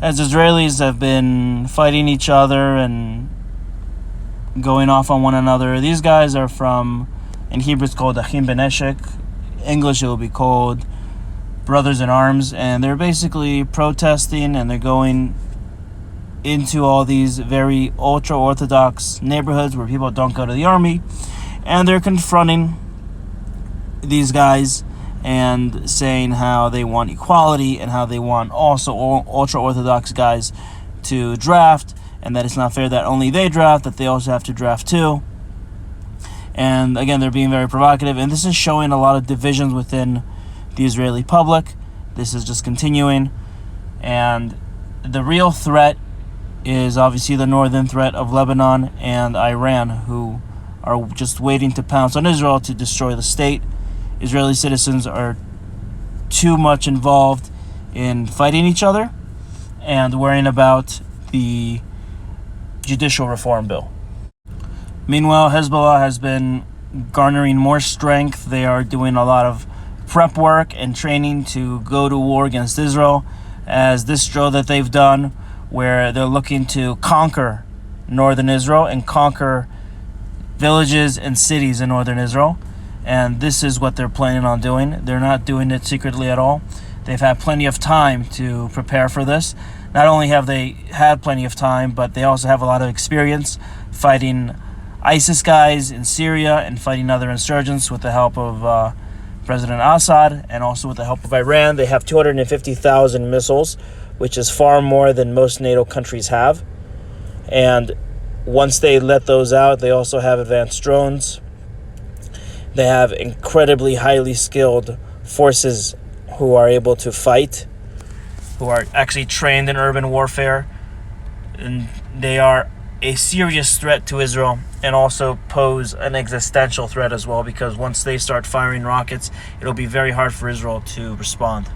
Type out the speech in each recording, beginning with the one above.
as Israelis have been fighting each other and going off on one another. These guys are from, in Hebrew it's called Achim Beneshek. English it will be called Brothers in Arms, and they're basically protesting, and they're going into all these very ultra-Orthodox neighborhoods where people don't go to the army, and they're confronting these guys and saying how they want equality and how they want also ultra-Orthodox guys to draft, and that it's not fair that only they draft, that they also have to draft too. And again, they're being very provocative, and this is showing a lot of divisions within the Israeli public. This is just continuing, and the real threat is obviously the northern threat of Lebanon and Iran, who are just waiting to pounce on Israel to destroy the state. Israeli citizens are too much involved in fighting each other and worrying about the judicial reform bill. Meanwhile, Hezbollah has been garnering more strength. They are doing a lot of prep work and training to go to war against Israel, as this drill that they've done, where they're looking to conquer northern Israel and conquer villages and cities in northern Israel. And this is what they're planning on doing. They're not doing it secretly at all. They've had plenty of time to prepare for this. Not only have they had plenty of time, but they also have a lot of experience fighting ISIS guys in Syria and fighting other insurgents with the help of President Assad, and also with the help of Iran. They have 250,000 missiles, which is far more than most NATO countries have. And once they let those out, they also have advanced drones. They have incredibly highly skilled forces who are able to fight, who are actually trained in urban warfare. And they are a serious threat to Israel, and also pose an existential threat as well, because once they start firing rockets, it'll be very hard for Israel to respond.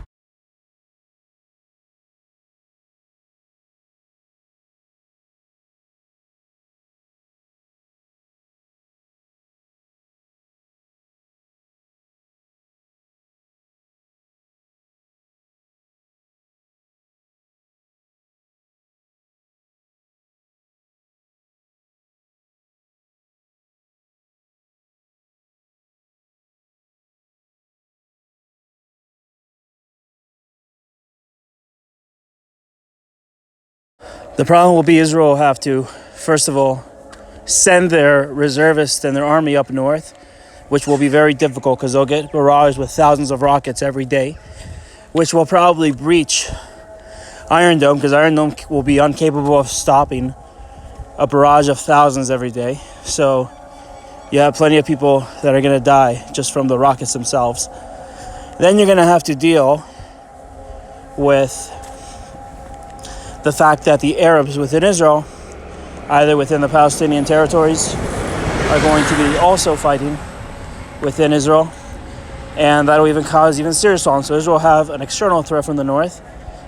The problem will be Israel will have to, first of all, send their reservists and their army up north, which will be very difficult because they'll get barraged with thousands of rockets every day, which will probably breach Iron Dome, because Iron Dome will be incapable of stopping a barrage of thousands every day. So you have plenty of people that are going to die just from the rockets themselves. Then you're going to have to deal with the fact that the Arabs within Israel, either within the Palestinian territories, are going to be also fighting within Israel, and that'll even cause even serious problems. So Israel will have an external threat from the north,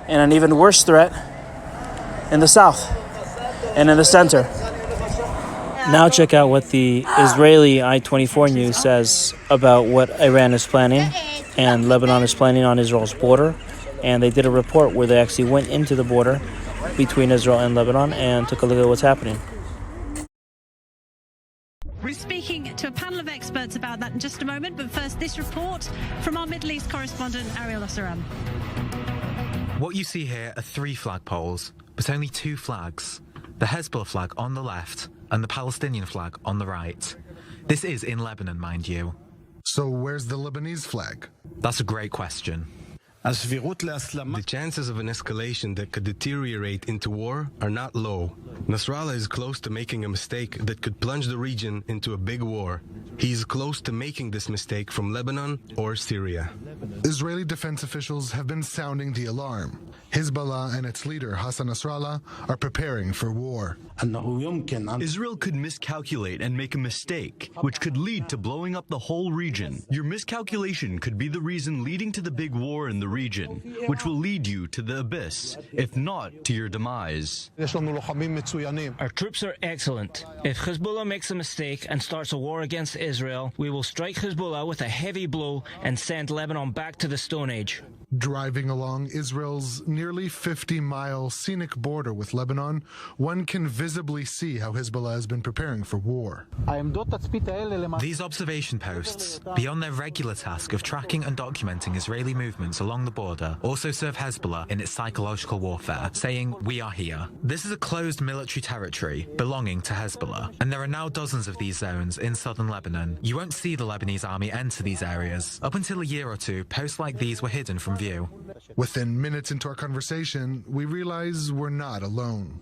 and an even worse threat in the south and in the center. Now check out what the Israeli I-24 news says about what Iran is planning and Lebanon is planning on Israel's border. And they did a report where they actually went into the border between Israel and Lebanon and took a look at what's happening. We're speaking to a panel of experts about that in just a moment, but first this report from our Middle East correspondent Ariel Osseram. What you see here are 3 flagpoles, but only 2 flags. The Hezbollah flag on the left and the Palestinian flag on the right. This is in Lebanon, mind you. So where's the Lebanese flag? That's a great question. The chances of an escalation that could deteriorate into war are not low. Nasrallah is close to making a mistake that could plunge the region into a big war. He is close to making this mistake from Lebanon or Syria. Israeli defense officials have been sounding the alarm. Hezbollah and its leader Hassan Nasrallah are preparing for war. Israel could miscalculate and make a mistake, which could lead to blowing up the whole region. Your miscalculation could be the reason leading to the big war in the region, which will lead you to the abyss, if not to your demise. Our troops are excellent. If Hezbollah makes a mistake and starts a war against Israel, we will strike Hezbollah with a heavy blow and send Lebanon back to the Stone Age. Driving along Israel's near nearly 50-mile scenic border with Lebanon, one can visibly see how Hezbollah has been preparing for war. These observation posts, beyond their regular task of tracking and documenting Israeli movements along the border, also serve Hezbollah in its psychological warfare, saying, "We are here." This is a closed military territory belonging to Hezbollah, and there are now dozens of these zones in southern Lebanon. You won't see the Lebanese army enter these areas. Up until a year or two, posts like these were hidden from view. Within minutes into our conversation, we realize we're not alone.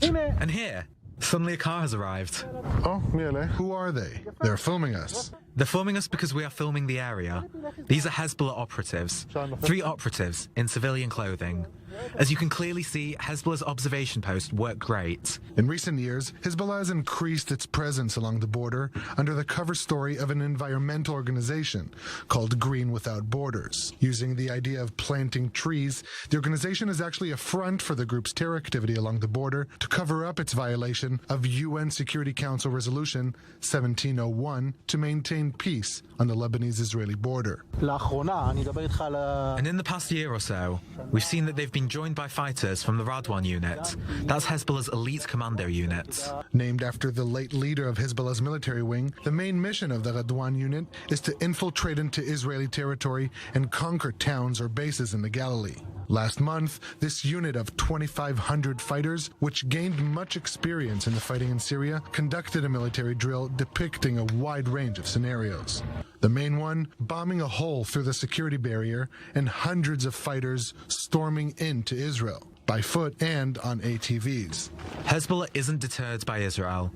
And here, suddenly a car has arrived. Oh, really? Who are they? They're filming us. They're filming us because we are filming the area. These are Hezbollah operatives. 3 operatives in civilian clothing. As you can clearly see, Hezbollah's observation post worked great. In recent years, Hezbollah has increased its presence along the border under the cover story of an environmental organization called Green Without Borders. Using the idea of planting trees, the organization is actually a front for the group's terror activity along the border to cover up its violation of UN Security Council Resolution 1701 to maintain peace on the Lebanese-Israeli border. And in the past year or so, we've seen that they've been joined by fighters from the Radwan unit. That's Hezbollah's elite commando unit. Named after the late leader of Hezbollah's military wing, the main mission of the Radwan unit is to infiltrate into Israeli territory and conquer towns or bases in the Galilee. Last month, this unit of 2,500 fighters, which gained much experience in the fighting in Syria, conducted a military drill depicting a wide range of scenarios. The main one, bombing a hole through the security barrier and hundreds of fighters storming into Israel, by foot and on ATVs. Hezbollah isn't deterred by Israel.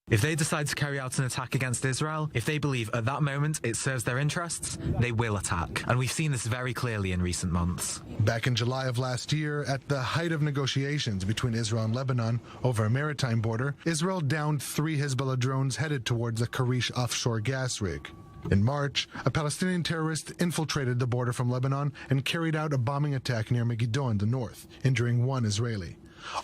If they decide to carry out an attack against Israel, if they believe at that moment it serves their interests, they will attack. And we've seen this very clearly in recent months. Back in July of last year, at the height of negotiations between Israel and Lebanon over a maritime border, Israel downed 3 Hezbollah drones headed towards a Karish offshore gas rig. In March, a Palestinian terrorist infiltrated the border from Lebanon and carried out a bombing attack near Megiddo in the north, injuring 1 Israeli.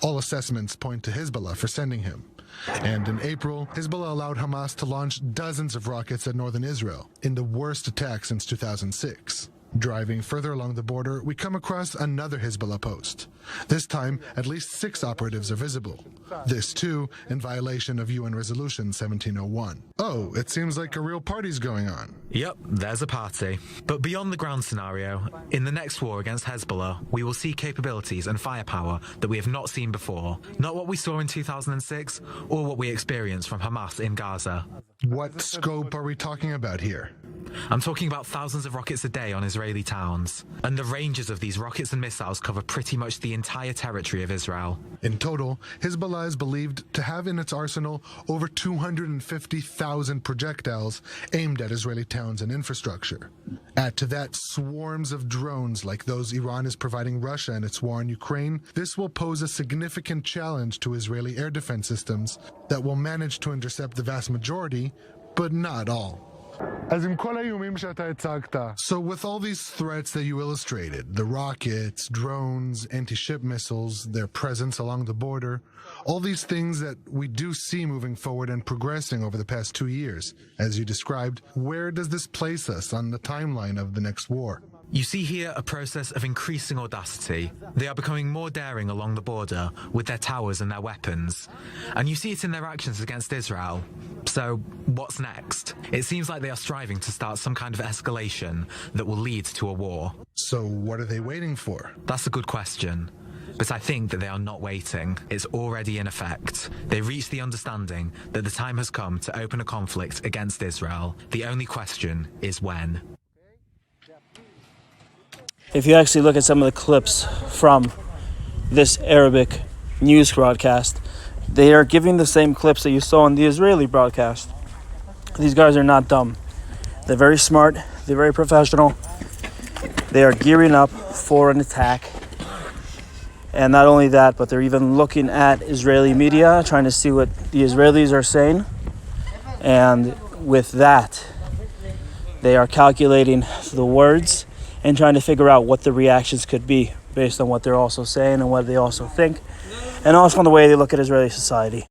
All assessments point to Hezbollah for sending him. And in April, Hezbollah allowed Hamas to launch dozens of rockets at northern Israel, in the worst attack since 2006. Driving further along the border, we come across another Hezbollah post. This time, at least 6 operatives are visible. This, too, in violation of UN Resolution 1701. Oh, it seems like a real party's going on. Yep, there's a party. But beyond the ground scenario, in the next war against Hezbollah, we will see capabilities and firepower that we have not seen before. Not what we saw in 2006, or what we experienced from Hamas in Gaza. What scope are we talking about here? I'm talking about thousands of rockets a day on Israeli towns. And the ranges of these rockets and missiles cover pretty much the entire territory of Israel. In total, Hezbollah is believed to have in its arsenal over 250,000 projectiles aimed at Israeli towns and infrastructure. Add to that swarms of drones like those Iran is providing Russia in its war in Ukraine, this will pose a significant challenge to Israeli air defense systems that will manage to intercept the vast majority, but not all. So with all these threats that you illustrated, the rockets, drones, anti-ship missiles, their presence along the border, all these things that we do see moving forward and progressing over the past 2 years, as you described, where does this place us on the timeline of the next war? You see here a process of increasing audacity. They are becoming more daring along the border with their towers and their weapons. And you see it in their actions against Israel. So, what's next? It seems like they are striving to start some kind of escalation that will lead to a war. So what are they waiting for? That's a good question. But I think that they are not waiting. It's already in effect. They reached the understanding that the time has come to open a conflict against Israel. The only question is when. If you actually look at some of the clips from this Arabic news broadcast, they are giving the same clips that you saw in the Israeli broadcast. These guys are not dumb. They're very smart. They're very professional. They are gearing up for an attack. And not only that, but they're even looking at Israeli media, trying to see what the Israelis are saying. And with that, they are calculating the words and trying to figure out what the reactions could be based on what they're also saying and what they also think, and also on the way they look at Israeli society.